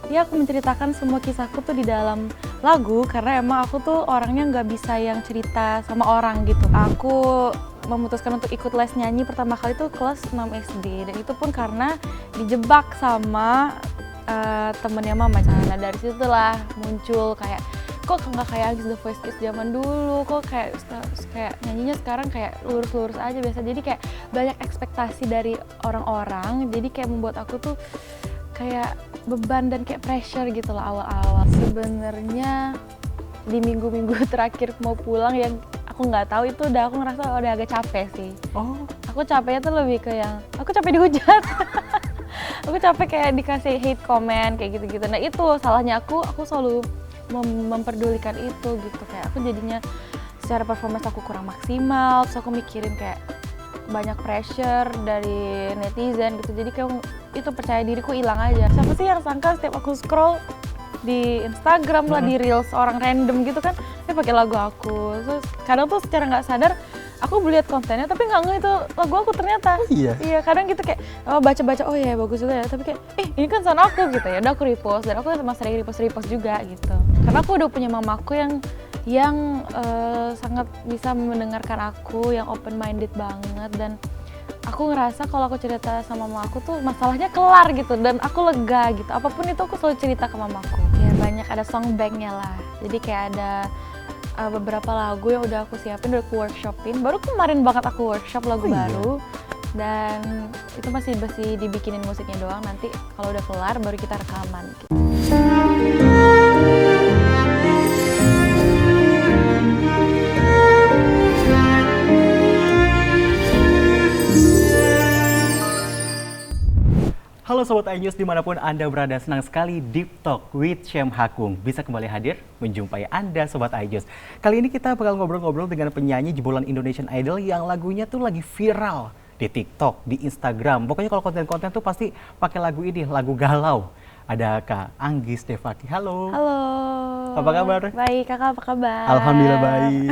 Ya, aku menceritakan semua kisahku tuh di dalam lagu karena emang aku tuh orangnya nggak bisa yang cerita sama orang gitu. Aku memutuskan untuk ikut les nyanyi pertama kali tuh kelas 6 SD dan itu pun karena dijebak sama temennya mama. Nah dari situlah muncul kayak kok nggak kayak Agis The Voice Kids zaman dulu, kok kayak nyanyinya sekarang kayak lurus-lurus aja biasa. Jadi kayak banyak ekspektasi dari orang-orang, jadi kayak membuat aku tuh kayak beban dan kayak pressure gitu lah awal-awal. Sebenarnya di minggu-minggu terakhir mau pulang yang aku nggak tahu itu udah aku ngerasa udah agak capek sih. Oh, Aku capeknya tuh lebih ke yang aku capek dihujat. Aku capek kayak dikasih hate comment kayak gitu-gitu. Nah itu salahnya aku selalu memperdulikan itu gitu, kayak aku jadinya secara performance aku kurang maksimal, terus aku mikirin kayak banyak pressure dari netizen gitu, jadi kayak itu percaya diriku hilang aja. Siapa sih yang sangka setiap aku scroll di Instagram lah, di reels orang random gitu kan, dia pakai lagu aku. Terus kadang tuh secara nggak sadar aku lihat kontennya tapi nggak ngeh itu lagu aku ternyata. Iya, kadang gitu kayak baca-baca, oh ya bagus juga ya, tapi kayak ini kan sound aku gitu ya. Udah aku repost dan aku emang sering repost juga gitu. Karena aku udah punya mamaku yang sangat bisa mendengarkan aku, yang open minded banget, dan aku ngerasa kalau aku cerita sama mama aku tuh masalahnya kelar gitu dan aku lega gitu. Apapun itu aku selalu cerita ke mamaku. Ya banyak ada song banknya lah. Jadi kayak ada beberapa lagu yang udah aku siapin, udah aku workshopin. Baru kemarin banget aku workshop lagu baru. Dan itu masih dibikinin musiknya doang. Nanti kalau udah kelar baru kita rekaman gitu. halo Sobat iNews dimanapun Anda berada, senang sekali Deep Talk with Syem Hakung bisa kembali hadir menjumpai Anda Sobat iNews. Kali ini kita bakal ngobrol-ngobrol dengan penyanyi jebolan Indonesian Idol yang lagunya tuh lagi viral di TikTok, di Instagram. Pokoknya kalau konten-konten tuh pasti pakai lagu ini, lagu galau. Ada Kak Anggis Devaki. Halo. Halo. Apa kabar? Baik, kakak apa kabar? Alhamdulillah baik.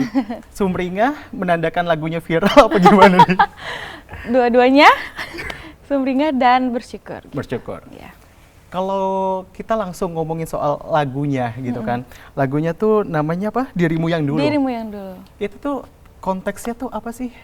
Sumringah menandakan lagunya viral apa gimana nih? Dua-duanya. Sumringah dan bersyukur. Bersyukur. Ya. Kalau kita langsung ngomongin soal lagunya gitu kan, lagunya tuh namanya apa? Dirimu yang dulu. Dirimu yang dulu. Itu tuh konteksnya tuh apa sih?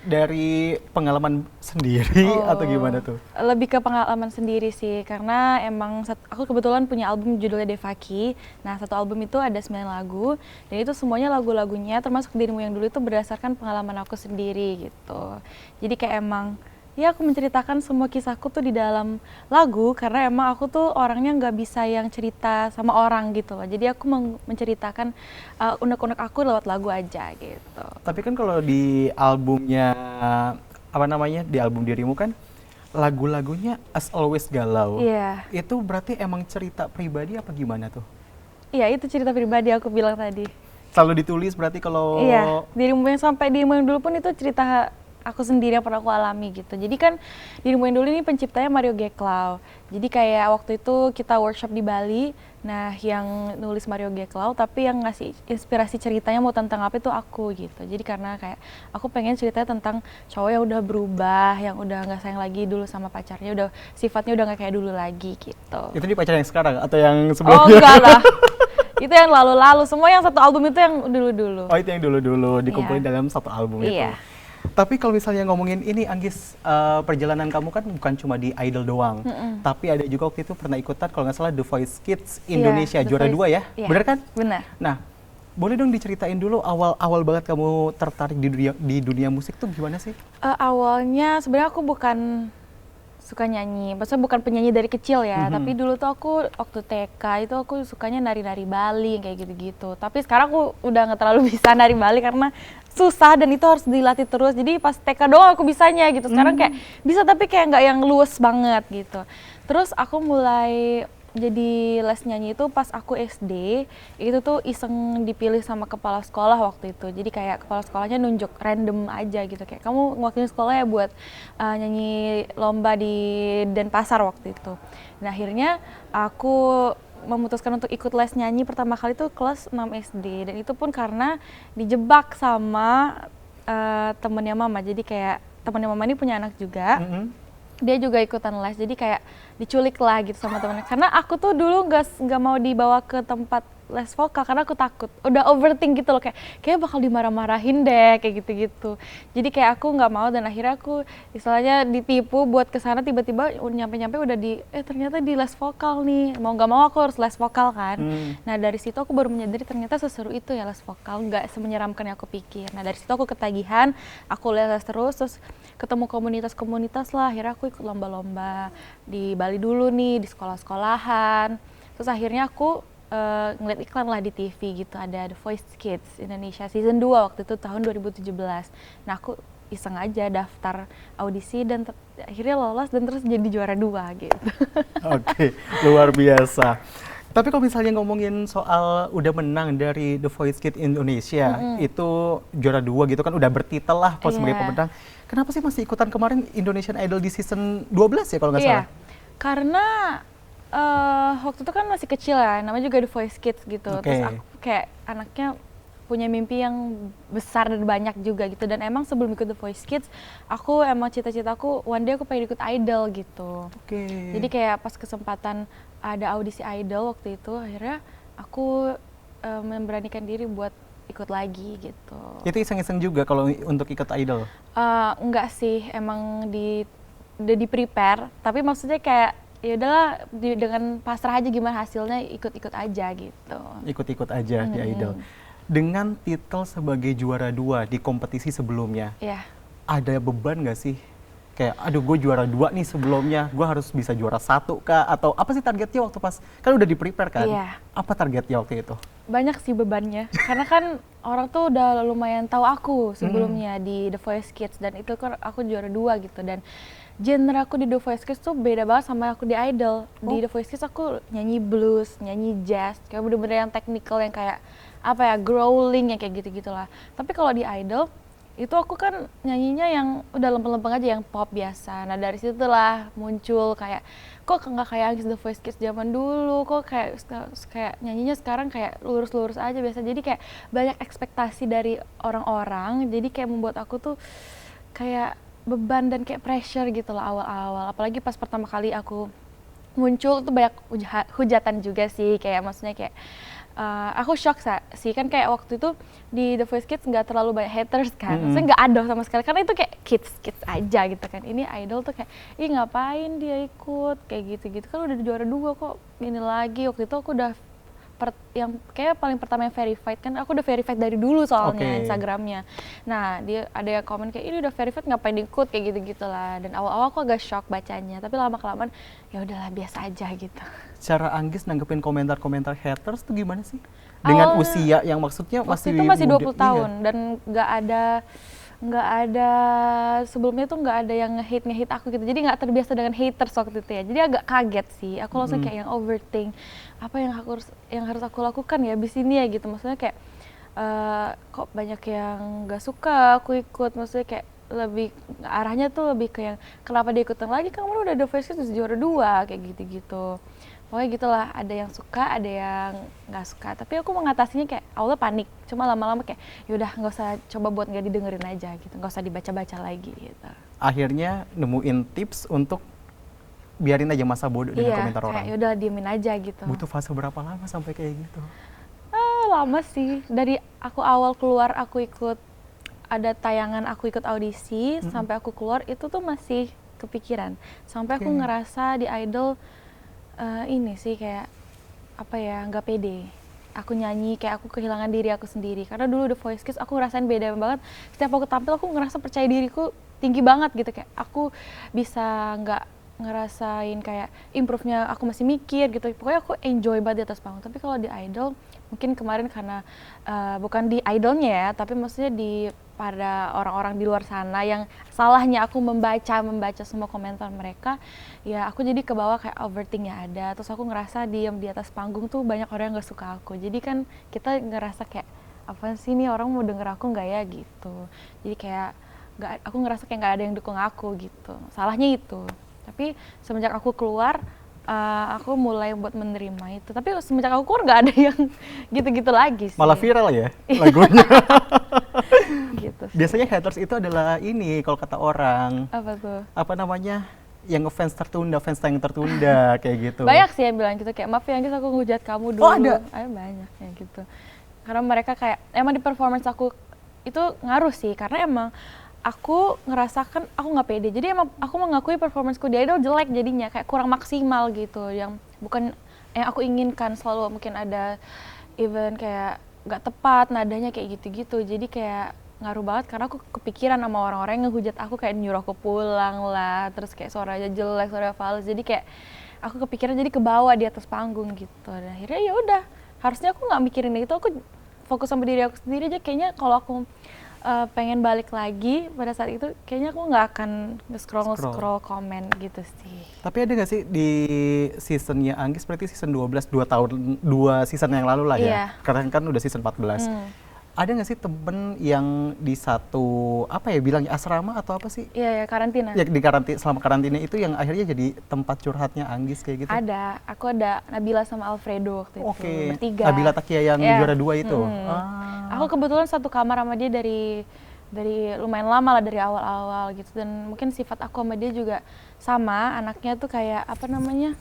Dari pengalaman sendiri atau gimana tuh? Lebih ke pengalaman sendiri sih, karena emang aku kebetulan punya album judulnya Devaki. Nah, satu album itu ada 9 lagu, dan itu semuanya lagu-lagunya termasuk Dirimu yang dulu itu berdasarkan pengalaman aku sendiri gitu. Jadi kayak emang ya aku menceritakan semua kisahku tuh di dalam lagu karena emang aku tuh orangnya nggak bisa yang cerita sama orang gitu loh. Jadi aku menceritakan unek-unek aku lewat lagu aja gitu. Tapi kan kalau di albumnya, apa namanya, di album Dirimu kan lagu-lagunya As Always Galau. Iya. Itu berarti emang cerita pribadi apa gimana tuh? Iya, itu cerita pribadi aku bilang tadi. Selalu ditulis berarti kalau... Iya, Dirimu yang dulu pun itu cerita aku sendiri yang pernah aku alami gitu. Jadi kan Dirimu yang dulu ini penciptanya Mario Geklau. Jadi kayak waktu itu kita workshop di Bali, nah yang nulis Mario Geklau, tapi yang ngasih inspirasi ceritanya mau tentang apa itu aku gitu. Jadi karena kayak aku pengen ceritanya tentang cowok yang udah berubah, yang udah nggak sayang lagi dulu sama pacarnya, udah sifatnya udah nggak kayak dulu lagi gitu. Itu di pacar yang sekarang atau yang sebelumnya? Oh enggak lah. Itu yang lalu-lalu, semua yang satu album itu yang dulu-dulu. Oh itu yang dulu-dulu dikumpulin dalam satu album itu. Iya. Tapi kalau misalnya ngomongin ini Anggis, perjalanan kamu kan bukan cuma di Idol doang, tapi ada juga waktu itu pernah ikutan kalau nggak salah The Voice Kids Indonesia, The juara Voice. 2 ya, Iya, bener kan? Benar. Nah, boleh dong diceritain dulu awal banget kamu tertarik di dunia musik tuh gimana sih? Awalnya sebenarnya aku bukan suka nyanyi, maksudnya bukan penyanyi dari kecil ya, tapi dulu tuh aku waktu TK itu aku sukanya nari-nari Bali kayak gitu-gitu. Tapi sekarang aku udah nggak terlalu bisa nari Bali karena susah dan itu harus dilatih terus. Jadi pas TK doang aku bisanya gitu. Sekarang kayak bisa tapi kayak nggak yang luwes banget gitu. Terus aku mulai jadi les nyanyi itu pas aku SD, itu tuh iseng dipilih sama kepala sekolah waktu itu. Jadi kayak kepala sekolahnya nunjuk random aja gitu, kayak kamu ngewakilin sekolah ya buat nyanyi lomba di Denpasar waktu itu. Nah akhirnya aku memutuskan untuk ikut les nyanyi pertama kali itu kelas 6 SD, dan itu pun karena dijebak sama temennya mama. Jadi kayak temennya mama ini punya anak juga, dia juga ikutan les, jadi kayak diculik lah gitu sama temennya. Karena aku tuh dulu nggak mau dibawa ke tempat les vokal karena aku takut. Udah overthink gitu loh, kayak bakal dimarah-marahin deh kayak gitu-gitu. Jadi kayak aku nggak mau, dan akhirnya aku istilahnya ditipu buat kesana, tiba-tiba nyampe-nyampe udah ternyata di les vokal nih. Mau nggak mau aku harus les vokal kan. Nah dari situ aku baru menyadari ternyata seseru itu ya les vokal, nggak semenyeramkan yang aku pikir. Nah dari situ aku ketagihan, aku les terus ketemu komunitas-komunitas lah. Akhirnya aku ikut lomba-lomba di Bali dulu nih, di sekolah-sekolahan. Terus akhirnya aku ngeliat iklan lah di TV gitu, ada The Voice Kids Indonesia season 2 waktu itu tahun 2017. Nah aku iseng aja daftar audisi dan akhirnya lolos dan terus jadi juara 2 gitu. Oke, luar biasa. Tapi kalau misalnya ngomongin soal udah menang dari The Voice Kids Indonesia, itu juara 2 gitu kan, udah bertitel lah sebagai pemenang. Kenapa sih masih ikutan kemarin Indonesian Idol di season 12 ya kalau nggak salah? Karena waktu itu kan masih kecil ya, namanya juga The Voice Kids gitu. Terus aku kayak anaknya punya mimpi yang besar dan banyak juga gitu. Dan emang sebelum ikut The Voice Kids, aku emang cita-citaku one day aku pengen ikut idol gitu. Jadi kayak pas kesempatan ada audisi idol waktu itu, akhirnya aku memberanikan diri buat ikut lagi gitu. Itu iseng-iseng juga kalau untuk ikut idol? Enggak sih, emang udah di prepare, tapi maksudnya kayak ya udahlah dengan pasrah aja gimana hasilnya, ikut-ikut aja gitu. Ikut-ikut aja di idol. Dengan titel sebagai juara 2 di kompetisi sebelumnya, ada beban nggak sih? Kayak aduh gue juara 2 nih sebelumnya, gue harus bisa juara 1 kah? Atau apa sih targetnya waktu pas, kan udah di prepare kan? Apa targetnya waktu itu? Banyak sih bebannya, karena kan orang tuh udah lumayan tahu aku sebelumnya di The Voice Kids, dan itu kan aku juara 2 gitu. Dan genre aku di The Voice Kids tuh beda banget sama aku di Idol. Di The Voice Kids aku nyanyi blues, nyanyi jazz, kayak bener-bener yang technical, yang kayak apa ya, growling, yang kayak gitu-gitulah. Tapi kalau di Idol itu aku kan nyanyinya yang udah lempeng-lempeng aja, yang pop biasa. Nah dari situlah muncul kayak kok nggak kayak The Voice Kids zaman dulu, kok kayak nyanyinya sekarang kayak lurus-lurus aja biasa. Jadi kayak banyak ekspektasi dari orang-orang, jadi kayak membuat aku tuh kayak beban dan kayak pressure gitu lah awal-awal. Apalagi pas pertama kali aku muncul tuh banyak hujatan juga sih, kayak maksudnya kayak aku shock sih, kan kayak waktu itu di The Voice Kids nggak terlalu banyak haters kan, maksudnya nggak ada sama sekali, karena itu kayak kids aja gitu kan. Ini idol tuh kayak, ih ngapain dia ikut kayak gitu-gitu, kan udah juara 2 kok ini lagi. Waktu itu aku udah yang kayak paling pertama yang verified, kan aku udah verified dari dulu soalnya Instagramnya. Nah dia ada yang komen kayak ini udah verified ngapain ikut kayak gitu-gitulah. Dan awal-awal aku agak shock bacanya, tapi lama-kelamaan ya udahlah biasa aja gitu. Cara Anggis nanggepin komentar-komentar haters tuh gimana sih? Dengan usia yang maksudnya masih itu masih 20 tahun dan nggak ada sebelumnya tuh nggak ada yang nge-hate aku gitu, jadi nggak terbiasa dengan haters waktu itu ya, jadi agak kaget sih aku, langsung kayak yang overthink apa yang harus aku lakukan ya abis ini ya gitu. Maksudnya kayak kok banyak yang nggak suka aku ikut, maksudnya kayak lebih arahnya tuh lebih ke yang kenapa dia ikutan lagi, kamu udah The Voice Kids juara 2 kayak gitu-gitu. Pokoknya gitulah, ada yang suka, ada yang nggak suka. Tapi aku mengatasinya kayak awalnya panik, cuma lama-lama kayak yaudah nggak usah, coba buat nggak didengerin aja gitu, nggak usah dibaca-baca lagi gitu. Akhirnya nemuin tips untuk biarin aja masa bodoh dengan komentar orang. Iya, yaudah diemin aja gitu. Butuh fase berapa lama sampai kayak gitu? Lama sih, dari aku awal keluar aku ikut ada tayangan, aku ikut audisi sampai aku keluar itu tuh masih kepikiran. Sampai aku ngerasa di Idol ini sih kayak apa ya, nggak pede. Aku nyanyi kayak aku kehilangan diri aku sendiri, karena dulu The Voice Kids aku ngerasain beda banget. Setiap aku tampil aku ngerasa percaya diriku tinggi banget gitu, kayak aku bisa nggak ngerasain kayak improve-nya, aku masih mikir gitu. Pokoknya aku enjoy banget di atas panggung. Tapi kalau di Idol mungkin kemarin karena bukan di idolnya ya, tapi maksudnya di pada orang-orang di luar sana yang salahnya aku membaca semua komentar mereka, ya aku jadi kebawa kayak overthinknya ada. Terus aku ngerasa diem di atas panggung tuh banyak orang yang gak suka aku, jadi kan kita ngerasa kayak apa sih nih orang mau denger aku nggak ya gitu. Jadi kayak aku ngerasa kayak nggak ada yang dukung aku gitu, salahnya itu. Tapi semenjak aku keluar aku mulai buat menerima itu. Tapi semenjak aku keluar nggak ada yang gitu-gitu lagi sih. Malah viral ya lagunya. Gitu sih. Biasanya haters itu adalah ini kalau kata orang. Apa tuh? Apa namanya? yang ngefans tertunda, fans yang tertunda kayak gitu. Banyak sih yang bilang gitu kayak maaf ya Anggis aku ngehujat kamu dulu. Oh, ada? Banyak yang gitu. Karena mereka kayak emang di performance aku itu ngaruh sih karena emang aku ngerasakan aku nggak pede. Jadi emang aku mengakui performanceku di Idol jelek jadinya kayak kurang maksimal gitu. Yang bukan yang aku inginkan, selalu mungkin ada event kayak nggak tepat nadanya kayak gitu-gitu. Jadi kayak ngaruh banget karena aku kepikiran sama orang-orang yang ngehujat aku kayak nyuruh aku pulang lah, terus kayak suaranya jelek, suara fals. Jadi kayak aku kepikiran jadi kebawa di atas panggung gitu. Dan akhirnya ya udah, harusnya aku nggak mikirin itu, aku fokus sama diri aku sendiri aja. Kayaknya kalau aku pengen balik lagi pada saat itu, kayaknya aku nggak akan nge-scroll komen gitu sih. Tapi ada nggak sih di seasonnya Anggis, berarti season 12, 2 season yang lalu lah ya? Iya. Karena kan udah season 14. Ada nggak sih temen yang di satu, apa ya bilangnya, asrama atau apa sih? Iya, ya karantina. Ya di selama karantina itu yang akhirnya jadi tempat curhatnya Anggis kayak gitu? Ada, aku ada Nabila sama Alfredo waktu itu, bertiga. Nabila Takia yang juara 2 itu? Aku kebetulan satu kamar sama dia dari lumayan lama lah, dari awal-awal gitu. Dan mungkin sifat aku sama dia juga sama, anaknya tuh kayak apa namanya,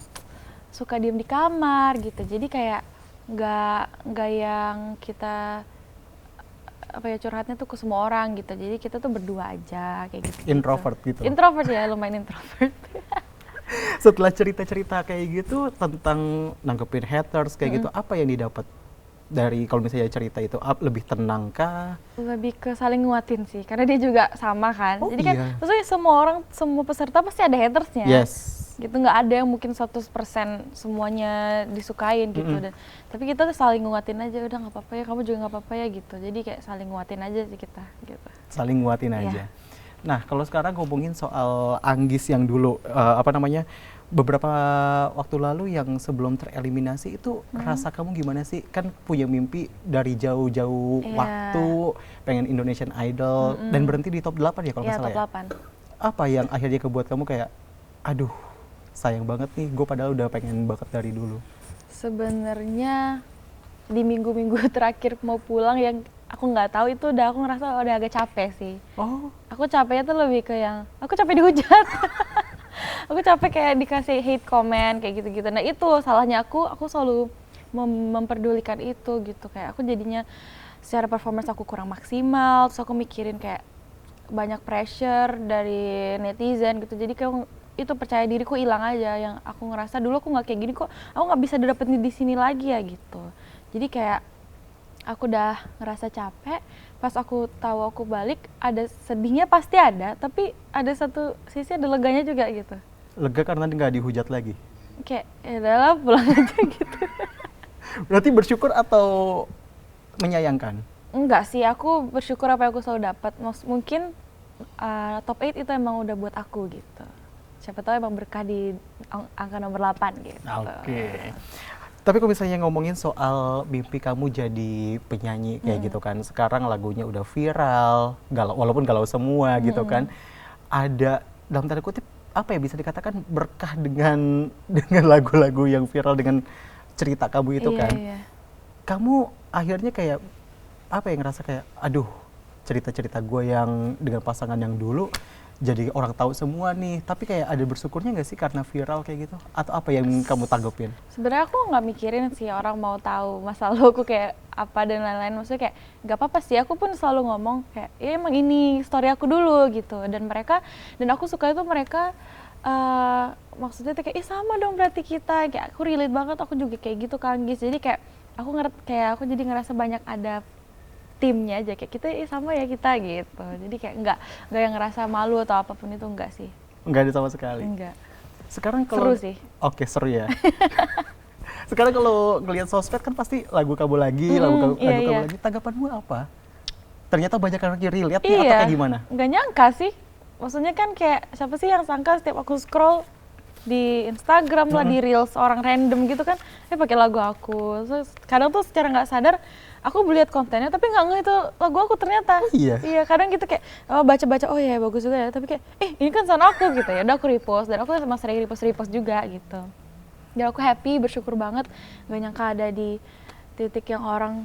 suka diem di kamar gitu. Jadi kayak nggak yang kita apa ya, curhatnya tuh ke semua orang gitu. Jadi kita tuh berdua aja kayak gitu. Introvert gitu? Introvert ya, lumayan introvert. Setelah cerita-cerita kayak gitu tentang nanggepin haters kayak gitu, apa yang didapat dari, kalau misalnya cerita itu, lebih tenang kah? Lebih ke saling nguatin sih, karena dia juga sama kan. Oh, jadi kan iya. maksudnya semua orang, semua peserta pasti ada hatersnya. Yes. Gitu, nggak ada yang mungkin 100% semuanya disukain gitu. Dan tapi kita tuh saling nguatin aja, udah nggak apa-apa ya, kamu juga nggak apa-apa ya gitu. Jadi kayak saling nguatin aja sih kita gitu. Saling nguatin aja. Nah, kalau sekarang ngomongin soal Anggis yang dulu, apa namanya, beberapa waktu lalu yang sebelum tereliminasi itu, rasa kamu gimana sih? Kan punya mimpi dari jauh-jauh waktu, pengen Indonesian Idol, dan berhenti di top 8 ya kalau nggak salah top ya? 8. Apa yang akhirnya kebuat kamu kayak, aduh sayang banget nih, gue padahal udah pengen banget dari dulu? Sebenarnya di minggu-minggu terakhir mau pulang yang aku nggak tahu itu aku ngerasa udah agak capek sih. Oh. Aku capeknya tuh lebih ke yang aku capek dihujat. Aku capek kayak dikasih hate comment kayak gitu-gitu. Nah itu salahnya aku selalu memperdulikan itu gitu. Kayak aku jadinya secara performance aku kurang maksimal, terus aku mikirin kayak banyak pressure dari netizen gitu. Jadi kayak itu percaya diriku hilang aja, yang aku ngerasa dulu aku nggak kayak gini kok, aku nggak bisa dapetin di sini lagi ya gitu. Jadi kayak aku udah ngerasa capek, pas aku tahu aku balik, ada sedihnya pasti ada, tapi ada satu sisi ada leganya juga gitu. Lega karena nggak dihujat lagi? Kayak ya udahlah pulang aja gitu. Berarti bersyukur atau menyayangkan? Enggak sih, aku bersyukur apa yang aku selalu dapat. Mungkin top 8 itu emang udah buat aku gitu. Siapa tahu emang berkah di angka nomor 8 gitu. Oke. Tapi kalau misalnya ngomongin soal mimpi kamu jadi penyanyi kayak gitu kan, sekarang lagunya udah viral, walaupun galau semua gitu kan, ada dalam tanda kutip apa ya, bisa dikatakan berkah dengan lagu-lagu yang viral, dengan cerita kamu itu kan. Iya. Kamu akhirnya kayak apa ya, ngerasa kayak aduh, cerita-cerita gue yang dengan pasangan yang dulu jadi orang tahu semua nih, tapi kayak ada bersyukurnya nggak sih karena viral kayak gitu? Atau apa yang kamu tanggepin? Sebenarnya aku nggak mikirin sih orang mau tahu masa lalu aku kayak apa dan lain-lain. Maksudnya kayak nggak apa-apa sih, aku pun selalu ngomong kayak ya emang ini story aku dulu gitu. Dan aku suka itu mereka maksudnya kayak sama dong berarti kita, kayak aku relate banget, aku juga kayak gitu kan Gis. Jadi kayak aku jadi ngerasa banyak ada timnya aja, kayak kita sama ya kita gitu. Jadi kayak nggak yang ngerasa malu atau apapun itu, enggak sih. Enggak ada sama sekali? Enggak. Sekarang kalau seru sih. Oke, seru ya. Sekarang kalau ngelihat sosmed kan pasti lagu kamu lagi, lagu kamu lagi. Tanggapanmu apa? Ternyata banyak orang yang relate nih, atau kayak gimana? Nggak nyangka sih. Maksudnya kan kayak siapa sih yang sangka setiap aku scroll di Instagram lah, di Reels orang random gitu kan, pakai lagu aku. Terus kadang tuh secara nggak sadar aku lihat kontennya tapi nggak ngeh itu lagu aku ternyata. Oh, iya. Iya, kadang gitu kayak baca-baca, oh ya bagus juga ya, tapi kayak ini kan sound aku gitu ya. Udah aku repost, dan aku sama sering repost juga gitu. Dan aku happy, bersyukur banget, gak nyangka ada di titik yang orang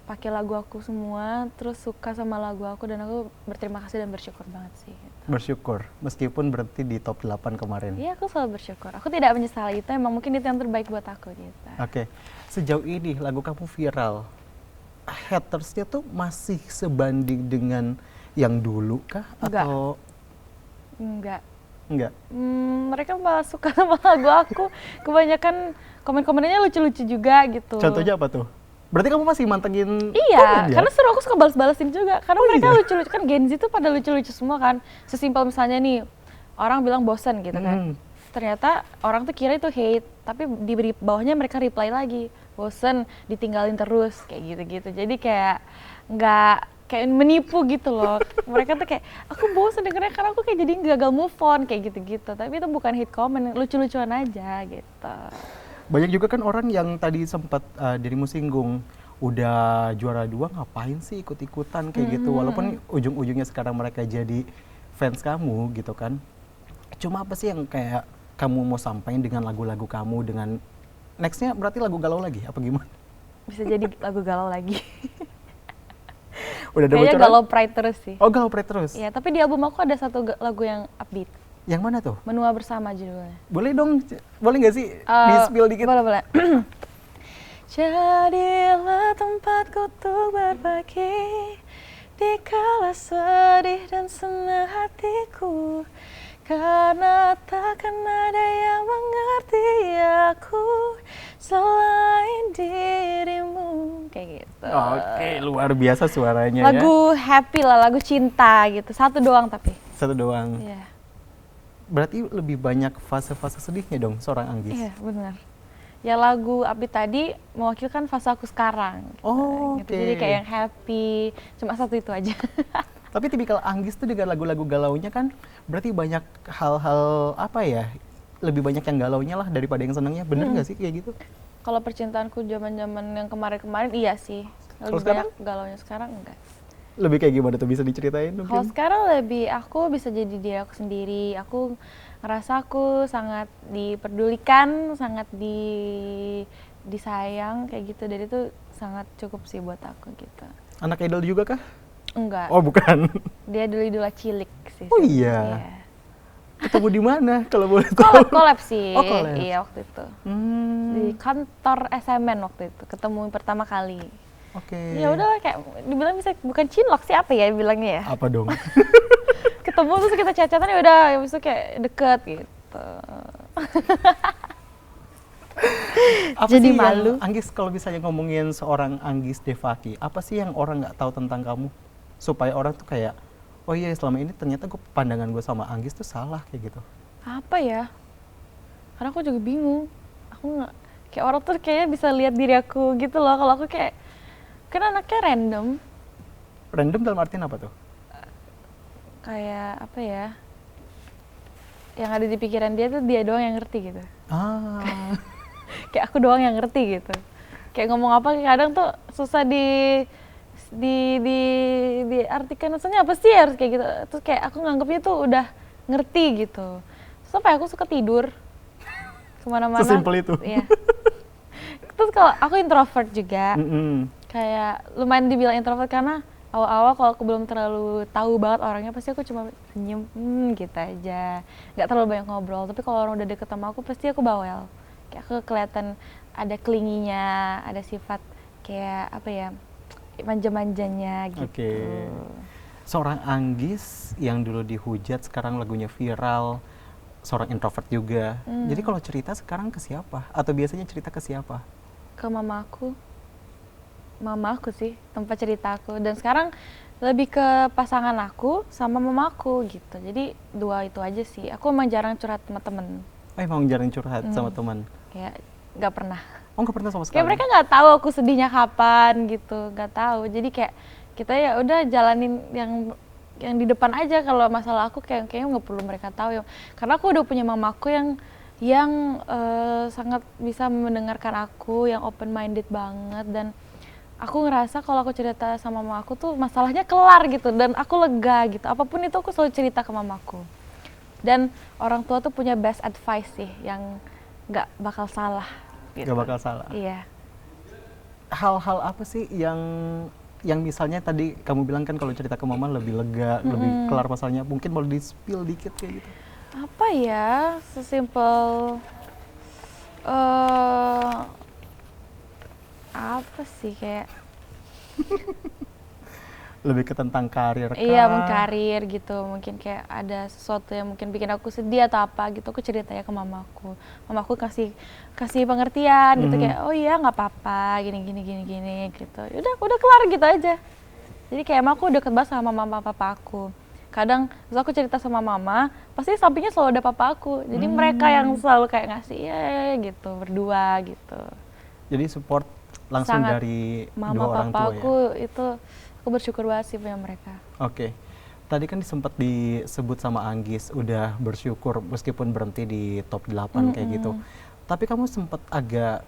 pakai lagu aku semua, terus suka sama lagu aku, dan aku berterima kasih dan bersyukur banget sih. Gitu. Bersyukur, meskipun berarti di top 8 kemarin. Iya, aku selalu bersyukur. Aku tidak menyesali itu, emang mungkin itu yang terbaik buat aku gitu. Oke, sejauh ini lagu kamu viral, hatersnya tuh masih sebanding dengan yang dulu kah? Enggak. Atau Enggak. enggak? Mereka malah suka sama lagu aku. Kebanyakan komen-komennya lucu-lucu juga gitu. Contohnya apa tuh? Berarti kamu masih mantengin Iya, komen ya? karena seru, aku suka balas-balasin juga. Karena Oh mereka iya? lucu-lucu, kan Gen Z tuh pada lucu-lucu semua kan. Sesimpel misalnya nih, orang bilang bosen gitu kan. Ternyata orang tuh kira itu hate, tapi di bawahnya mereka reply lagi. Bosen, ditinggalin terus, kayak gitu-gitu. Jadi kayak nggak kayak menipu gitu loh. Mereka tuh kayak, aku bosen dengernya karena aku kayak jadi gagal move on, kayak gitu-gitu. Tapi itu bukan hate comment, lucu-lucuan aja gitu. Banyak juga kan orang yang tadi sempat dirimu singgung, udah juara 2 ngapain sih ikut-ikutan kayak gitu, walaupun ujung-ujungnya sekarang mereka jadi fans kamu gitu kan. Cuma apa sih yang kayak kamu mau sampaikan dengan lagu-lagu kamu, dengan nextnya berarti lagu galau lagi apa gimana? Bisa jadi lagu galau lagi. Udah ada Kayaknya bocoran? galau pride terus sih. Oh, galau pride terus? Iya, tapi di album aku ada satu lagu yang upbeat. Yang mana tuh? Menua Bersama judulnya. Boleh dong, boleh nggak sih di-spill dikit? Boleh, boleh. Jadilah tempatku untuk berbagi di kala sedih dan senang hatiku, karena takkan ada yang mengerti aku selain dirimu, kayak gitu. Oke, luar biasa suaranya ya. Lagu happy lah, lagu cinta gitu. Satu doang tapi. Satu doang. Iya. Berarti lebih banyak fase-fase sedihnya dong seorang Anggis. Iya, benar. Ya lagu upbeat tadi mewakilkan fase aku sekarang. Gitu. Oh, Gitu. oke. Jadi kayak yang happy, cuma satu itu aja. Tapi tipikal Anggis tuh dengan lagu-lagu galaunya kan berarti banyak hal-hal apa ya? Lebih banyak yang galaunya lah daripada yang senangnya. Bener nggak sih kayak gitu? Kalau percintaanku zaman-zaman yang kemarin-kemarin iya sih. Kalau Lebih banyak galaunya, sekarang enggak. Lebih kayak gimana tuh, bisa diceritain Kalau mungkin? sekarang lebih aku bisa jadi diri aku sendiri. Aku ngerasa aku sangat diperdulikan, sangat disayang kayak gitu. Dan itu sangat cukup sih buat aku gitu. Anak idol juga kah? Enggak. Oh, bukan. Dia dulu idola cilik sih. Oh sebenarnya. iya? Iya. Ketemu di mana kalau boleh tahu? Collab sih. Oh, collab. Iya, waktu itu. Hmm, Di kantor SMN waktu itu, ketemu pertama kali. oke. Ya udahlah, kayak dibilang bisa bukan cinlok sih, apa ya bilangnya ya. Apa dong? Ketemu terus kita chat-chatan, ya udah habis itu kayak deket gitu. Apa Jadi sih yang- malu. Anggis, kalau misalnya ngomongin seorang Anggis Devaki, apa sih yang orang nggak tahu tentang kamu? Supaya orang tuh kayak, oh iya selama ini ternyata pandangan gue sama Anggis tuh salah kayak gitu. Apa ya? Karena aku juga bingung. Aku nggak, kayak orang tuh kayaknya bisa lihat diri aku gitu loh. Kalau aku kayak, kan anaknya random. Random dalam artian apa tuh? Kayak apa ya? Yang ada di pikiran dia tuh dia doang yang ngerti gitu. Ah, Kayak aku doang yang ngerti gitu. Kayak ngomong apa kadang tuh susah diartikan, maksudnya apa sih harus kayak gitu. Terus kayak aku nganggapnya tuh udah ngerti gitu. Terus apa ya, aku suka tidur kemana-mana. sesimpel itu. Iya. Terus kalau aku introvert juga, Mm-mm. kayak lumayan dibilang introvert karena awal-awal kalau aku belum terlalu tahu banget orangnya, pasti aku cuma senyum gitu aja, nggak terlalu banyak ngobrol. Tapi kalau orang udah deket sama aku, pasti aku bawel. Kayak aku kelihatan ada kelinginya, ada sifat kayak apa ya, manja-manjanya gitu. Oke. Seorang Anggis yang dulu dihujat, sekarang lagunya viral, seorang introvert juga. Jadi kalau cerita sekarang ke siapa? Atau biasanya cerita ke siapa? Ke mamaku sih tempat cerita aku, dan sekarang lebih ke pasangan aku sama mamaku gitu. Jadi dua itu aja sih. Aku emang jarang curhat sama temen, Oh, emang jarang curhat sama teman? kayak nggak pernah. Oh, nggak pernah sama sekali? Kayak mereka nggak tahu aku sedihnya kapan gitu, nggak tahu. Jadi kayak kita ya udah jalanin yang di depan aja. Kalau masalah aku kayaknya nggak perlu mereka tahu ya, karena aku udah punya mamaku yang sangat bisa mendengarkan aku, yang open minded banget. Dan aku ngerasa kalau aku cerita sama mamaku tuh masalahnya kelar gitu, dan aku lega gitu. Apapun itu aku selalu cerita ke mamaku. Dan orang tua tuh punya best advice sih, yang nggak bakal salah gitu. Nggak bakal salah. Iya. hal-hal apa sih yang misalnya tadi kamu bilang kan kalau cerita ke mama lebih lega, lebih kelar masalahnya. Mungkin mau di-spill dikit kayak gitu. Apa ya, sesimpel eh apa sih kayak Lebih ke tentang karir iya kah? mengkarir gitu, mungkin kayak ada sesuatu yang mungkin bikin aku sedih atau apa gitu, aku ceritanya ke mamaku kasih pengertian gitu, kayak oh iya nggak apa-apa gini gini gini gini gitu, udah kelar gitu aja. Jadi kayak emang aku deket banget sama mama papa aku. Kadang terus aku cerita sama mama, pasti sampingnya selalu ada papa aku, jadi mereka yang selalu kayak ngasih ya gitu berdua gitu. Jadi support langsung Sangat dari mama dua orang papa tua aku ya? itu aku bersyukur banget sih punya mereka. Oke. Tadi kan sempat disebut sama Anggis udah bersyukur meskipun berhenti di top 8 kayak gitu. Tapi kamu sempat agak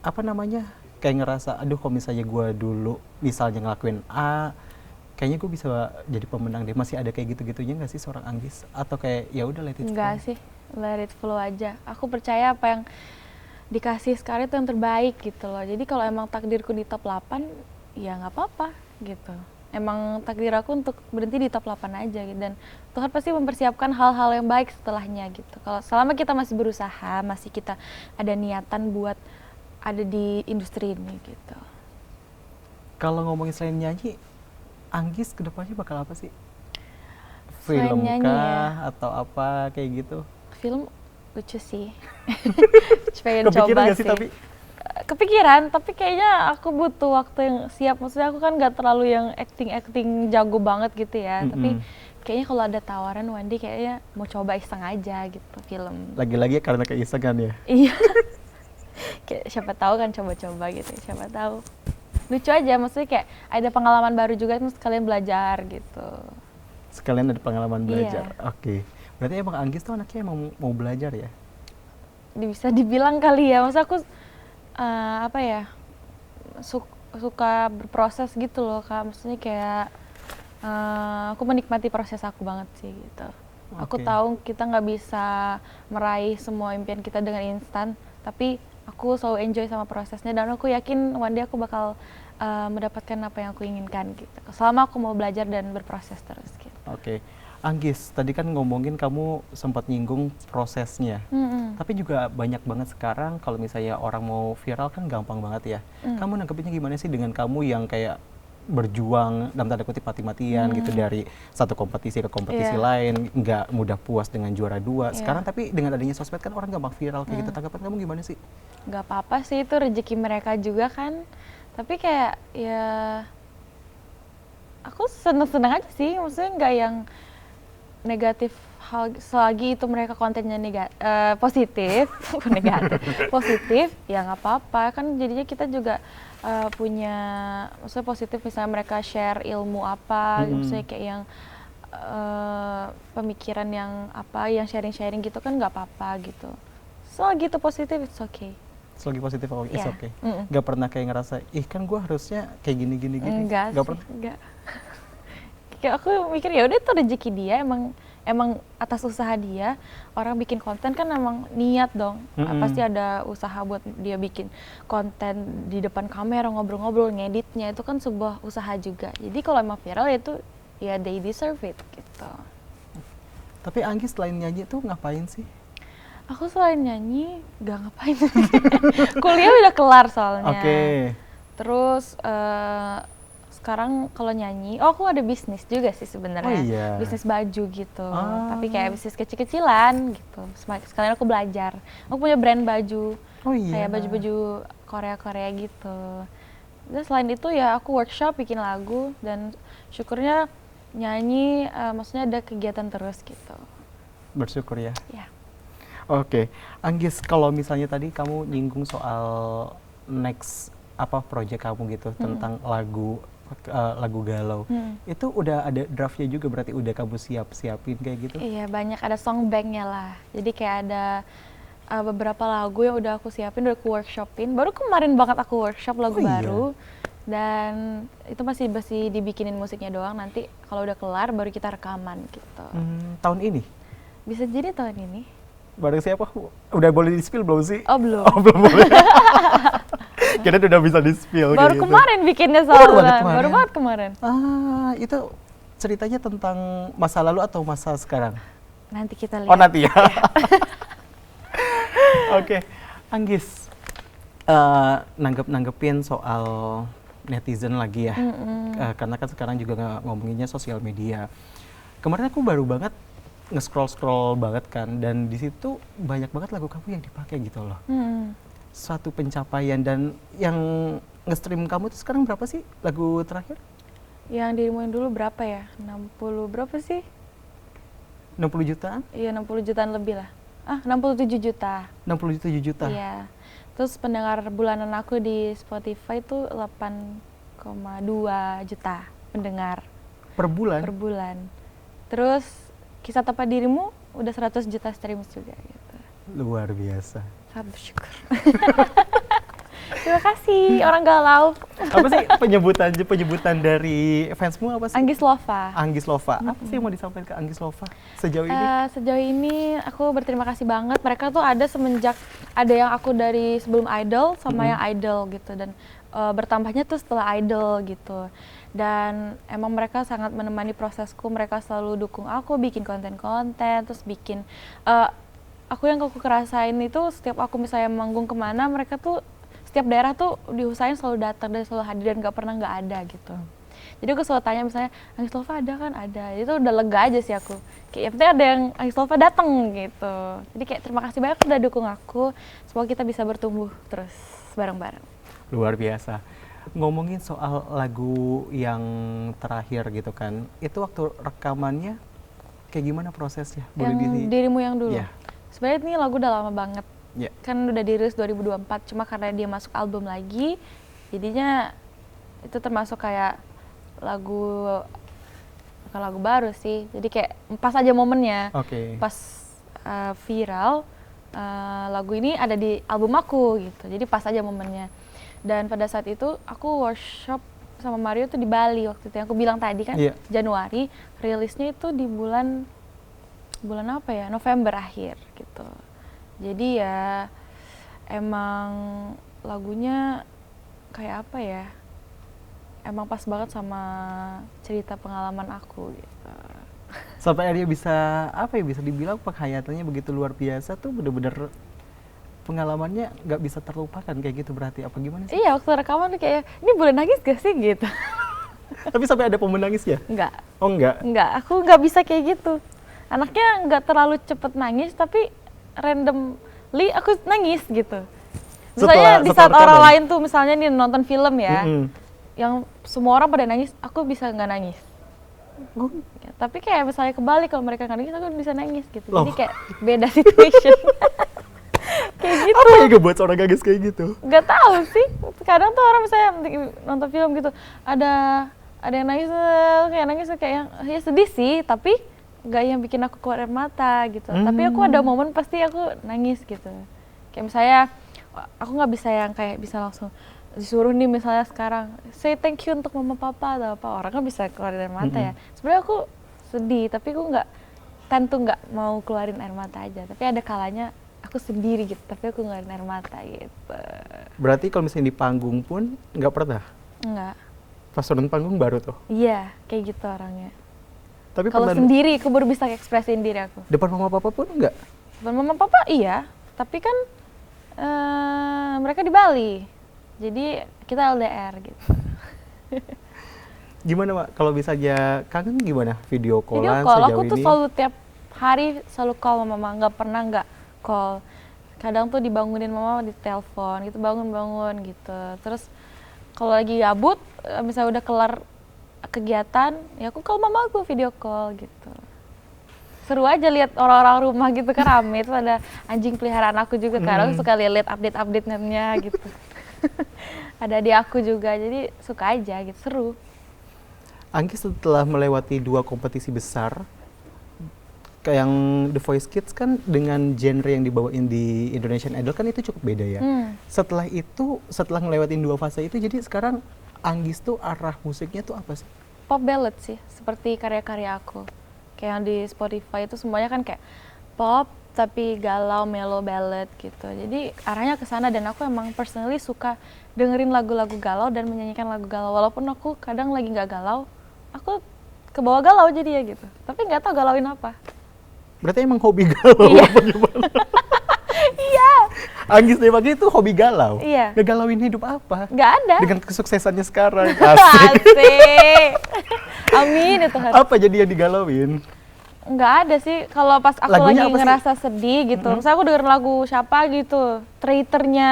apa namanya? Kayak ngerasa aduh kalau misalnya gue dulu misalnya ngelakuin A, kayaknya gue bisa jadi pemenang deh. Masih ada kayak gitu-gitunya nggak sih seorang Anggis? Atau kayak ya udah let it Enggak flow? sih, let it flow aja. Aku percaya apa yang dikasih sekarang itu yang terbaik gitu loh. Jadi kalau emang takdirku di top 8, ya nggak apa-apa gitu. Emang takdir aku untuk berhenti di top 8 aja gitu. Dan Tuhan pasti mempersiapkan hal-hal yang baik setelahnya gitu. Kalau selama kita masih berusaha, masih kita ada niatan buat ada di industri ini gitu. Kalau ngomongin selain nyanyi, Anggis kedepannya bakal apa sih? Selain Film nyanyi ya, kah atau apa kayak gitu? film lucu sih. Pengen Kepikiran coba gak sih sih. tapi? Kepikiran, tapi kayaknya aku butuh waktu yang siap. Maksudnya aku kan gak terlalu yang acting jago banget gitu ya. Tapi kayaknya kalau ada tawaran Wendy kayaknya mau coba iseng aja gitu film. Lagi-lagi karena keisengan ya? Iya, kayak siapa tahu kan coba-coba gitu, siapa tahu. Lucu aja, maksudnya kayak ada pengalaman baru juga terus kalian belajar gitu. Sekalian ada pengalaman belajar. Iya. Oke. Berarti emang Anggis tuh anaknya emang mau belajar ya? Bisa dibilang kali ya, maksud aku apa ya, suka berproses gitu loh Kak, maksudnya kayak aku menikmati proses aku banget sih gitu. Aku Oke. tahu kita nggak bisa meraih semua impian kita dengan instan, tapi aku selalu enjoy sama prosesnya dan aku yakin one day aku bakal mendapatkan apa yang aku inginkan gitu. Selama aku mau belajar dan berproses terus gitu. Oke. Anggis, tadi kan ngomongin kamu sempat nyinggung prosesnya. Tapi juga banyak banget sekarang kalau misalnya orang mau viral kan gampang banget ya. Kamu nanggepinnya gimana sih dengan kamu yang kayak berjuang dalam tanda kutip mati-matian gitu dari satu kompetisi ke kompetisi Iya. lain, nggak mudah puas dengan juara 2. Iya. Sekarang tapi dengan adanya sosmed kan orang gampang viral kayak gitu. Tanggapan kamu gimana sih? Gak apa-apa sih, itu rezeki mereka juga kan. Tapi kayak ya aku seneng-seneng aja sih, maksudnya nggak yang negatif hal, selagi itu mereka kontennya positif, bukan negatif, positif ya nggak apa-apa kan, jadinya kita juga punya, maksudnya positif, misalnya mereka share ilmu apa, maksudnya kayak yang pemikiran yang apa, yang sharing-sharing gitu kan nggak apa-apa gitu, selagi itu positif it's okay. Selagi positif, oh, it's Iya. okay. Gak pernah kayak ngerasa, ih kan gue harusnya kayak gini. Enggak sih, pernah? enggak. Kayak aku mikir ya udah itu rezeki dia, emang atas usaha dia. Orang bikin konten kan emang niat dong. Pasti ada usaha buat dia bikin konten di depan kamera, ngobrol-ngobrol, ngeditnya, itu kan sebuah usaha juga. Jadi kalau emang viral itu ya they deserve it gitu. Tapi Anggis selain nyanyi tuh ngapain sih? Aku selain nyanyi gak ngapain. Kuliah udah kelar soalnya. Oke. Terus sekarang kalau nyanyi, aku ada bisnis juga sih sebenarnya. Oh iya. Bisnis baju gitu. Tapi kayak bisnis kecil-kecilan gitu. Sekalian aku belajar. Aku punya brand baju. Oh iya. Kayak baju-baju Korea-Korea gitu. Dan selain itu ya aku workshop bikin lagu dan syukurnya nyanyi, maksudnya ada kegiatan terus gitu. Bersyukur ya. Ya. Oke, Anggis, kalau misalnya tadi kamu nyinggung soal next apa project kamu gitu tentang lagu galau, itu udah ada draftnya juga, berarti udah kamu siapin kayak gitu? Iya, banyak, ada song banknya lah. Jadi kayak ada beberapa lagu yang udah aku siapin, udah aku workshopin. Baru kemarin banget aku workshop lagu baru. Dan itu masih dibikinin musiknya doang. Nanti kalau udah kelar baru kita rekaman gitu. Tahun ini? Bisa jadi tahun ini. Bareng siapa? Udah boleh di-spill belum sih? Oh belum. Oh belum boleh. Kita udah bisa di-spill Baru kayak gitu. kemarin bikinnya Baru banget soalnya. kemarin. Baru banget kemarin. Itu ceritanya tentang masa lalu atau masa sekarang? Nanti kita lihat. Oh nanti ya. Oke, Anggis, nanggepin soal netizen lagi ya, karena kan sekarang juga ngomonginnya sosial media. Kemarin aku baru banget nge-scroll banget kan, dan di situ banyak banget lagu kamu yang dipakai gitu loh. Suatu pencapaian, dan yang nge-stream kamu tuh sekarang berapa sih lagu terakhir? Yang dirimu yang dulu berapa ya? 60 berapa sih? 60 jutaan? Iya 60 jutaan lebih lah. 67 juta. 67 juta? Iya. Terus pendengar bulanan aku di Spotify tuh 8,2 juta pendengar Per bulan? per bulan. Terus Kisah Tepat Dirimu udah 100 juta streams juga gitu. Luar biasa. Sangat bersyukur. Terima kasih orang galau. Apa sih penyebutan dari fansmu apa sih? Anggis Lova. Anggis Lova. Apa sih yang mau disampaikan ke Anggis Lova sejauh ini? Sejauh ini aku berterima kasih banget. Mereka tuh ada semenjak ada yang aku dari sebelum Idol sama yang Idol gitu, dan bertambahnya tuh setelah Idol gitu. Dan emang mereka sangat menemani prosesku. Mereka selalu dukung aku bikin konten-konten, terus bikin aku yang aku kerasain itu setiap aku misalnya manggung kemana, mereka tuh setiap daerah tuh diusahain selalu datang dan selalu hadir dan nggak pernah nggak ada gitu. Jadi aku selalu tanya misalnya, Anggis Lova ada kan? Ada. Itu udah lega aja sih aku. Kayak yang penting ada yang Anggis Lova datang gitu. Jadi kayak terima kasih banyak udah dukung aku. Semoga kita bisa bertumbuh terus bareng-bareng. Luar biasa. Ngomongin soal lagu yang terakhir gitu kan, itu waktu rekamannya kayak gimana prosesnya? Yang Dirimu yang dulu. Iya. Sebenarnya ini lagu udah lama banget. Ya. Kan udah dirilis 2024, cuma karena dia masuk album lagi, jadinya itu termasuk kayak lagu, bukan lagu baru sih, jadi kayak pas aja momennya. Oke. Pas viral, lagu ini ada di album aku gitu, jadi pas aja momennya. Dan pada saat itu aku workshop sama Mario tuh di Bali waktu itu, yang aku bilang tadi kan. Iya. Januari, rilisnya itu di bulan apa ya, November akhir gitu. Jadi ya emang lagunya kayak apa ya, emang pas banget sama cerita pengalaman aku gitu. Sampai dia bisa bisa dibilang penghayatannya begitu luar biasa tuh, bener-bener pengalamannya nggak bisa terlupakan kayak gitu, berarti apa gimana sih? Iya, waktu rekaman tuh kayak, ini boleh nangis gak sih gitu. Tapi sampai ada pemenangis ya? Enggak, Oh enggak? aku nggak bisa kayak gitu. Anaknya nggak terlalu cepet nangis, tapi randomly aku nangis gitu. Misalnya di saat orang lain tuh misalnya nih nonton film ya, yang semua orang pada nangis, aku bisa nggak nangis. Ya, tapi kayak misalnya kebalik, kalau mereka nggak nangis, aku bisa nangis gitu. Jadi kayak beda situation. Kayak gitu. Apa yang ngebuat seorang Anggis kayak gitu? Nggak tahu sih. Kadang tuh orang misalnya nonton film gitu, ada yang nangis, kayak nangis kayak yang ya sedih sih, tapi nggak yang bikin aku keluar air mata gitu. Tapi aku ada momen pasti aku nangis gitu. Kayak misalnya aku nggak bisa yang kayak bisa langsung disuruh nih misalnya sekarang say thank you untuk mama papa atau apa, orang kan bisa keluarin air mata ya. Sebenarnya aku sedih, tapi aku nggak mau keluarin air mata aja. Tapi ada kalanya aku sendiri gitu, tapi aku ngeluarin air mata gitu. Berarti kalau misalnya di panggung pun nggak pernah? Enggak. Pas turun panggung baru tuh? Iya, kayak gitu orangnya. Tapi Kalau sendiri aku baru bisa ekspresiin diri aku. depan mama papa pun enggak? Depan mama papa iya, tapi kan mereka di Bali, jadi kita LDR gitu. Gimana Mak, kalau misalnya kangen gimana? Video callan Video call, sejauh aku tuh ini? selalu tiap hari selalu call sama mama, nggak pernah nggak call. Kadang tuh dibangunin mama di telepon gitu, bangun gitu. Terus kalau lagi gabut, misalnya udah kelar kegiatan, ya aku call mama aku, video call gitu. Seru aja lihat orang-orang rumah gitu kan, rame. Terus ada anjing peliharaan aku juga kan, aku suka lihat update-update-nya gitu. Ada di aku juga, jadi suka aja gitu, seru. Anggis setelah melewati 2 kompetisi besar, kayak yang The Voice Kids kan dengan genre yang dibawain di Indonesian Idol kan itu cukup beda ya. Setelah itu, setelah ngelewatin 2 fase itu, jadi sekarang Anggis tuh arah musiknya tuh apa sih? Pop ballad sih, seperti karya-karya aku. Kayak yang di Spotify itu semuanya kan kayak pop, tapi galau, mellow ballad gitu. Jadi arahnya ke sana dan aku emang personally suka dengerin lagu-lagu galau dan menyanyikan lagu galau. Walaupun aku kadang lagi nggak galau, aku kebawa galau jadi ya gitu. Tapi nggak tahu galauin apa. Berarti emang hobi galau Iya. apa gimana? Iya, Anggis dari pagi itu hobi galau? Iya. Ngegalauin hidup apa? nggak ada. Dengan kesuksesannya sekarang, asik. Asik. Amin itu harus. Apa jadi yang digalauin? Nggak ada sih. Kalau pas aku Lagunya lagi apa sih? ngerasa sedih gitu. Misalnya aku dengerin lagu siapa gitu, Traitornya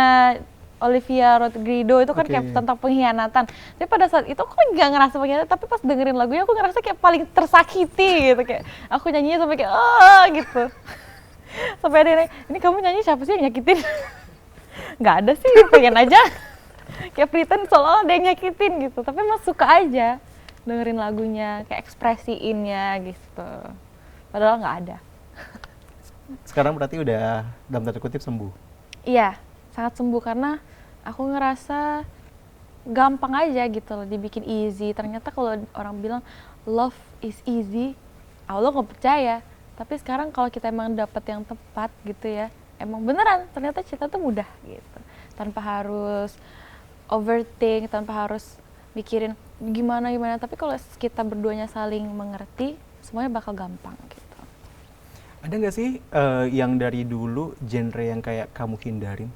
Olivia Rodrigo itu kan Oke. kayak tentang pengkhianatan. Tapi pada saat itu aku nggak ngerasa pengkhianatan, tapi pas dengerin lagunya aku ngerasa kayak paling tersakiti gitu, kayak aku nyanyinya sampai kayak gitu. Sampai ada yang nanya, ini kamu nyanyi siapa sih yang nyakitin? Nggak ada sih, pengen aja. Kayak pretend seolah ada yang nyakitin gitu. Tapi emang suka aja dengerin lagunya, kayak ekspresiinnya gitu. Padahal nggak ada. Sekarang berarti udah dalam tanda kutip sembuh. Iya, sangat sembuh karena aku ngerasa gampang aja gitu loh, dibikin easy. Ternyata kalau orang bilang love is easy, Allah nggak percaya. Tapi sekarang kalau kita emang dapat yang tepat gitu ya, emang beneran ternyata cinta tuh mudah gitu. Tanpa harus overthink, tanpa harus mikirin gimana. Tapi kalau kita berduanya saling mengerti, semuanya bakal gampang gitu. Ada nggak sih yang dari dulu genre yang kayak kamu hindarin?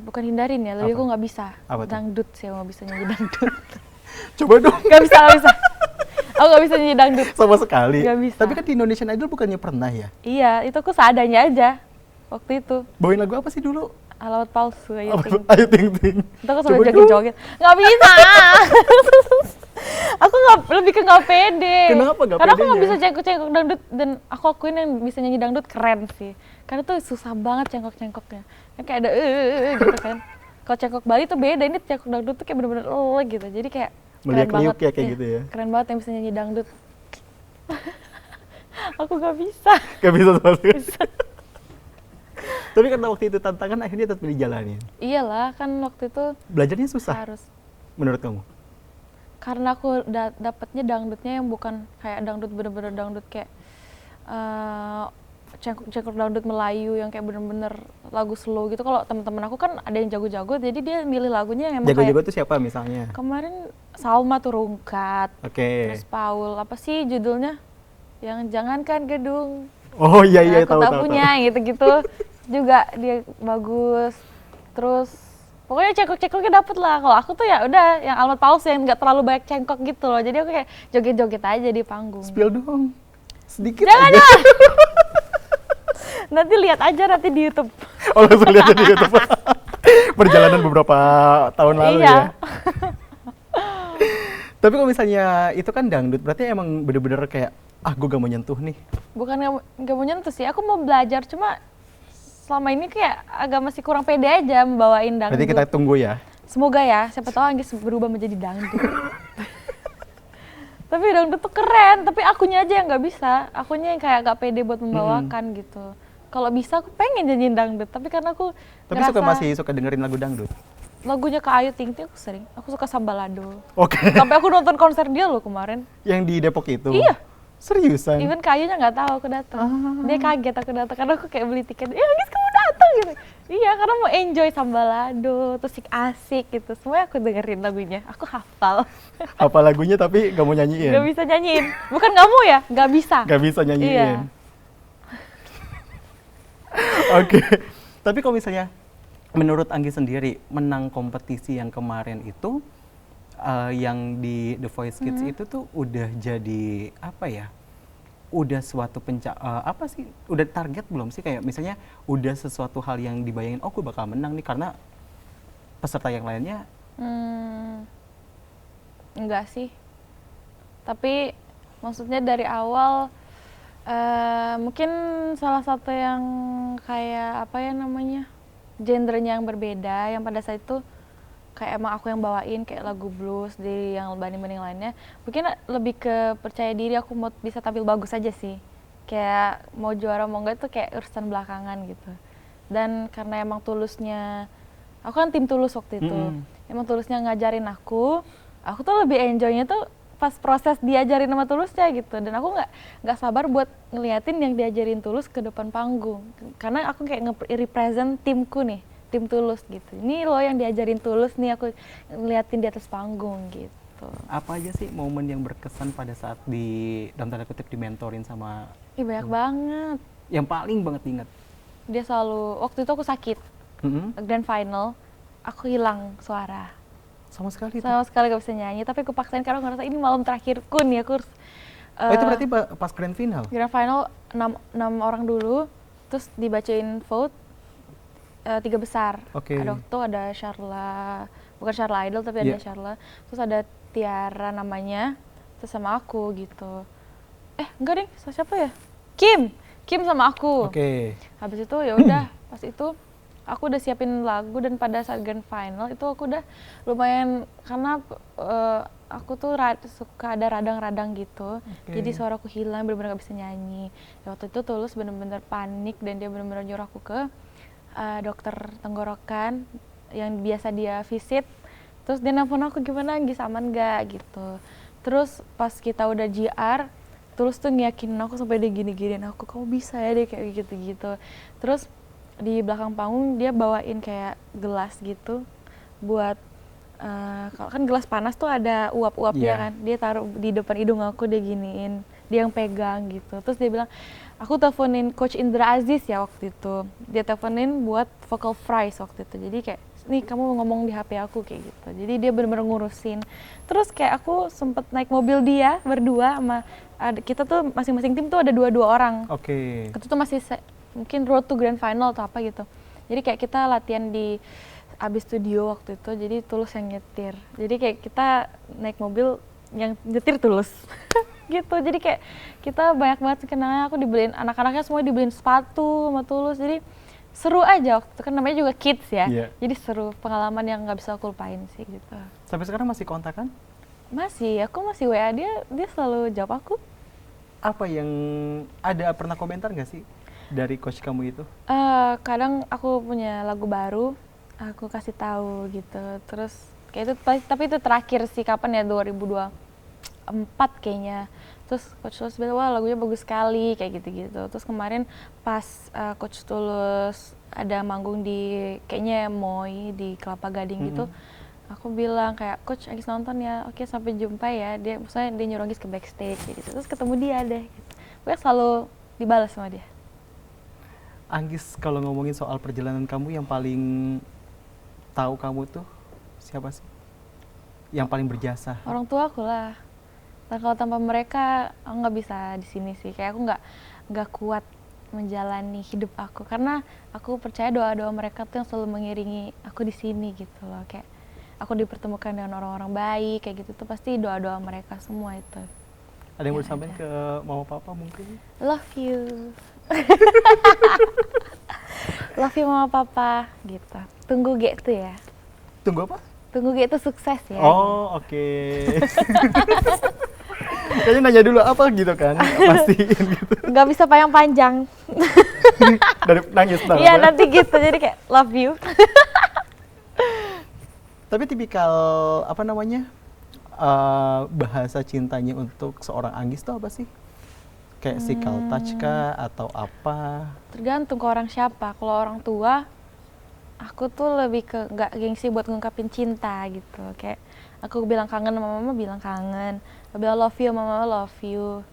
Bukan hindarin ya, lebih Apa? aku nggak bisa. Apa tuh? Dangdut sih, aku nggak bisa nyanyi dangdut. Coba dong. Nggak bisa. Aku nggak bisa nyanyi dangdut. Sama sekali. Nggak bisa. Tapi kan di Indonesian Idol bukannya pernah ya? Iya, itu aku seadanya aja waktu itu. Bawain lagu apa sih dulu? Alamat palsu aja. Apa tuh? Ayo ting ting. Itu aku Coba sampai dong. joget-joget. Nggak bisa. Aku lebih ke nggak pede. Kenapa nggak Karena aku nggak pedenya? bisa cengkok-cengkok dangdut dan aku akuin yang bisa nyanyi dangdut keren sih. Karena tuh susah banget cengkok-cengkoknya. Yang kayak ada gitu kan. Kalau cengkok Bali tuh beda, ini cengkok dangdut tuh kayak bener-bener gitu. Jadi kayak keren Meliuk-liuk banget. ya kayak gitu ya? Keren banget yang bisa nyanyi dangdut. Aku nggak bisa. Gak bisa sama sekali. Tapi karena waktu itu tantangan akhirnya tetap dijalanin. Iyalah, kan waktu itu Belajarnya susah harus. menurut kamu? Karena aku dapetnya dangdutnya yang bukan kayak dangdut bener-bener dangdut kayak cengkok dangdut Melayu yang kayak bener-bener lagu slow gitu. Kalau teman-teman aku kan ada yang jago-jago, jadi dia milih lagunya yang emang Jago-jago kayak tuh siapa misalnya? kemarin Salma tuh Rungkat, Oke. terus Paul, apa sih judulnya? Yang Jangankan Gedung Oh iya iya aku tahu tak tahu. punya gitu-gitu. Juga dia bagus. Terus pokoknya cengkok-cengkoknya dapet lah. Kalau aku tuh ya udah yang Alamat Palsu yang nggak terlalu banyak cengkok gitu loh. Jadi aku kayak joget-joget aja di panggung. Spill dong. Sedikit Jangan aja. Nanti lihat aja nanti di YouTube. Oh langsung lihat di YouTube. Perjalanan beberapa tahun lalu Iya. ya. Tapi kalau misalnya itu kan dangdut, berarti emang bener-bener kayak gue gak mau nyentuh nih. Bukan nggak mau nyentuh sih. Aku mau belajar cuma selama ini kayak agak masih kurang pede aja membawain dangdut. Berarti kita tunggu ya. Semoga ya, siapa tahu Anggis berubah menjadi dangdut. Tapi dangdut tuh keren, tapi akunya aja yang nggak bisa. Akunya yang kayak gak pede buat membawakan gitu. Kalau bisa aku pengen nyanyiin dangdut, tapi karena aku Tapi ngerasa masih suka dengerin lagu dangdut. lagunya Kak Ayu Ting Ting aku sering. Aku suka Sambalado. Oke. Sampai aku nonton konser dia loh kemarin. Yang di Depok itu. Iya. Seriusan? Even Kak Ayunya nggak tahu aku datang. Ah. Dia kaget aku datang karena aku kayak beli tiket. Ya Anggis kamu datang gitu. Iya, karena mau enjoy Sambalado, terus asik gitu. Semuanya aku dengerin lagunya. Aku hafal. Apa lagunya tapi gak mau nyanyiin? Gak bisa nyanyiin. Bukan nggak mau ya, nggak bisa. Gak bisa nyanyiin. Iya. Oke. Tapi kalau misalnya menurut Anggi sendiri menang kompetisi yang kemarin itu yang di The Voice Kids itu tuh udah jadi apa ya? Udah suatu apa sih? Udah target belum sih kayak misalnya udah sesuatu hal yang dibayangin gue bakal menang nih karena peserta yang lainnya Enggak sih. Tapi maksudnya dari awal mungkin salah satu yang kayak apa ya namanya? Genrenya yang berbeda yang pada saat itu kayak emang aku yang bawain kayak lagu blues di yang banding-banding lainnya. Mungkin lebih ke percaya diri aku mau bisa tampil bagus aja sih. Kayak mau juara mau enggak itu kayak urusan belakangan gitu. Dan karena emang tulusnya, aku kan tim Tulus waktu itu. Emang Tulusnya ngajarin aku tuh lebih enjoynya tuh pas proses diajarin sama Tulusnya gitu, dan aku nggak sabar buat ngeliatin yang diajarin Tulus ke depan panggung, karena aku kayak nge-represent timku nih, tim Tulus gitu. Ini loh yang diajarin Tulus nih, aku ngeliatin di atas panggung gitu. Apa aja sih momen yang berkesan pada saat dalam tanda kutip dimentorin sama Banyak banget. yang paling banget diingat? Dia selalu, waktu itu aku sakit, grand final, aku hilang suara. Sama sekali Sama sekali gak bisa nyanyi, tapi aku paksain karena aku ngerasa ini malam terakhirku nih, aku harus itu berarti pas grand final? Grand final 6 orang dulu, terus dibacain vote 3 besar. Ada waktu ada Sharla, bukan Sharla Idol tapi ada Sharla, terus ada Tiara namanya, terus sama aku gitu. Enggak deh, siapa ya? Kim sama aku. Habis itu ya udah pas itu aku udah siapin lagu, dan pada saat grand final itu aku udah lumayan, karena aku tuh suka ada radang-radang gitu, jadi suaraku hilang, bener-bener gak bisa nyanyi. Waktu itu Tulus bener-bener panik, dan dia bener-bener nyuruh aku ke dokter tenggorokan yang biasa dia visit. Terus dia nelfon aku, gimana, Anggis aman gak gitu. Terus pas kita udah JR, Tulus tuh ngiyakinin aku sampai dia gini-giniin aku, kamu bisa ya deh kayak gitu-gitu. Terus di belakang panggung dia bawain kayak gelas gitu buat kalau kan gelas panas tuh ada uap-uapnya kan, dia taruh di depan hidung aku, dia giniin, dia yang pegang gitu. Terus dia bilang, aku teleponin Coach Indra Aziz ya waktu itu, dia teleponin buat vocal fries waktu itu, jadi kayak nih kamu ngomong di HP aku kayak gitu, jadi dia bener-bener ngurusin. Terus kayak aku sempet naik mobil dia berdua sama kita tuh masing-masing tim tuh ada 2 orang. Itu tuh masih mungkin road to grand final atau apa gitu, jadi kayak kita latihan di abis studio waktu itu, jadi Tulus yang nyetir, jadi kayak kita naik mobil yang nyetir Tulus gitu. Jadi kayak kita banyak banget kenalnya, aku dibeliin, anak-anaknya semua dibeliin sepatu sama Tulus, jadi seru aja waktu itu, kan namanya juga kids ya, jadi seru, pengalaman yang nggak bisa aku lupain sih gitu. Sampai sekarang masih kontak kan? Masih, aku masih WA dia selalu jawab aku. Apa yang pernah komentar nggak sih dari coach kamu itu? Kadang aku punya lagu baru, aku kasih tahu gitu, terus kayak itu, tapi itu terakhir sih, kapan ya, 2024 kayaknya. Terus Coach Tulus bilang, wah lagunya bagus sekali, kayak gitu-gitu. Terus kemarin pas Coach Tulus ada manggung di kayaknya Moy di Kelapa Gading gitu, aku bilang kayak, Coach Anggis nonton ya, oke sampai jumpa ya. Dia maksudnya dia nyuruh Anggis ke backstage gitu. Terus ketemu dia deh gitu. Pokoknya selalu dibalas sama dia. Anggis, kalau ngomongin soal perjalanan kamu, yang paling tahu kamu tuh siapa sih? Yang paling berjasa? Orang tua aku lah. Dan kalau tanpa mereka aku nggak bisa di sini sih. Kayak aku nggak kuat menjalani hidup aku, karena aku percaya doa-doa mereka tuh yang selalu mengiringi aku di sini gitu loh. Kayak aku dipertemukan dengan orang-orang baik kayak gitu tuh pasti doa-doa mereka semua itu. Ada yang mau disampaikan ke mama papa mungkin? Love you. Love you mama papa gitu. Tunggu G tuh ya. Tunggu apa? Tunggu G itu sukses ya. Oh oke. Kayaknya nanya dulu apa gitu kan, pastiin gitu. Gak bisa panjang-panjang. Dari nangis ntar. Iya nanti gitu, jadi kayak love you. Tapi tipikal apa namanya, bahasa cintanya untuk seorang Anggis itu apa sih? Kayak physical touch kah atau apa? Tergantung ke orang siapa. Kalau orang tua, aku tuh lebih ke nggak gengsi buat ngungkapin cinta gitu. Kayak aku bilang kangen sama mama, bilang kangen. Aku bilang love you sama mama, love you.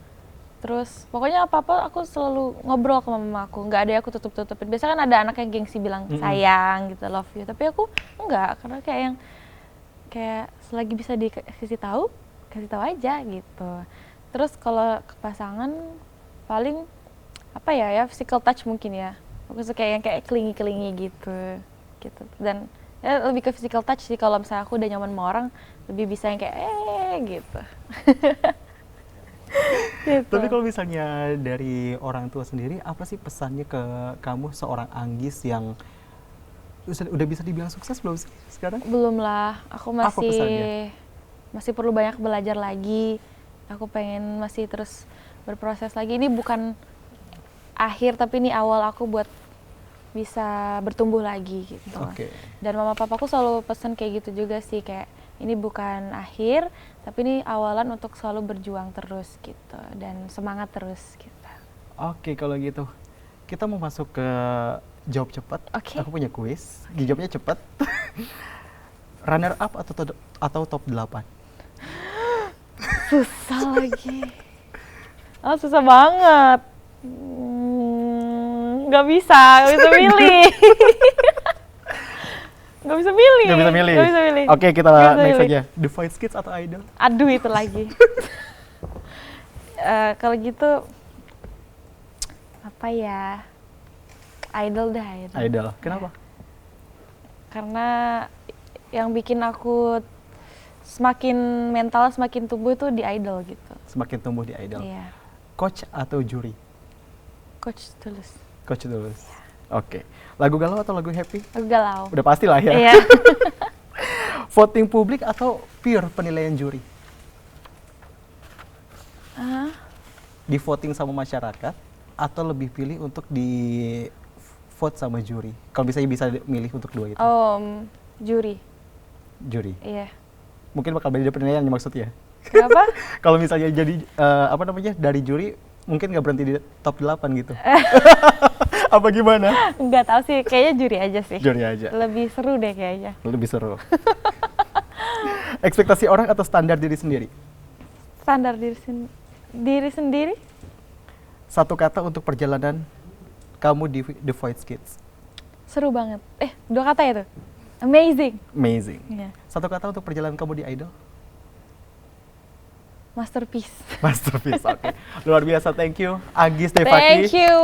Terus pokoknya apa-apa aku selalu ngobrol sama mama aku. Nggak ada yang aku tutup-tutupin. Biasanya kan ada anak yang gengsi bilang sayang gitu, love you. Tapi aku enggak, karena kayak yang kayak selagi bisa dikasih tahu, kasih tahu aja gitu. Terus kalau ke pasangan paling apa ya physical touch mungkin ya. Aku suka yang kayak kelingi-kelingi gitu. Dan ya lebih ke physical touch sih, kalau misalnya aku udah nyaman sama orang, lebih bisa yang kayak gitu. Gitu. Tapi kalau misalnya dari orang tua sendiri, apa sih pesannya ke kamu seorang Anggis yang udah bisa dibilang sukses belum sih sekarang? Belum lah, aku masih perlu banyak belajar lagi. Aku pengen masih terus berproses lagi. Ini bukan akhir, tapi ini awal aku buat bisa bertumbuh lagi gitu. Dan mama papaku selalu pesan kayak gitu juga sih, kayak ini bukan akhir, tapi ini awalan untuk selalu berjuang terus gitu dan semangat terus gitu. Oke, kalau gitu kita mau masuk ke jawab cepat. Oke. Aku punya kuis, dijawabnya cepat. Runner up atau top 8? Susah lagi. Susah banget. Nggak bisa milih. Nggak bisa milih. Nggak bisa milih. Nggak bisa milih. Oke, kita Nggak bisa next milih. aja. The Voice Kids atau Idol? Aduh, itu lagi. Kalau gitu, apa ya? Idol dah, idol. Idol. Kenapa? Karena yang bikin aku semakin mental, semakin tumbuh itu di idol gitu. Semakin tumbuh di Idol. Iya. Coach atau juri? Coach Tulus. Coach Tulus. Oke. Lagu galau atau lagu happy? Aku galau. Udah pasti lah ya. Iya. Voting publik atau pure penilaian juri? Di voting sama masyarakat atau lebih pilih untuk di vote sama juri? Kalau bisa milih untuk dua itu. Juri. Juri. Iya. Mungkin bakal beda penilaiannya maksudnya. Kenapa? Kalau misalnya jadi dari juri mungkin nggak berhenti di top 8 gitu. Apa gimana? Nggak tahu sih, kayaknya juri aja sih. Juri aja. Lebih seru deh kayaknya. Lebih seru. Ekspektasi orang atau standar diri sendiri? Standar diri sendiri. Satu kata untuk perjalanan kamu di The Voice Kids. Seru banget. 2 kata ya tuh. Amazing. Amazing. Iya. Satu kata untuk perjalanan kamu di Idol? Masterpiece. Masterpiece, oke. Luar biasa, thank you. Agis Devaki. Thank you.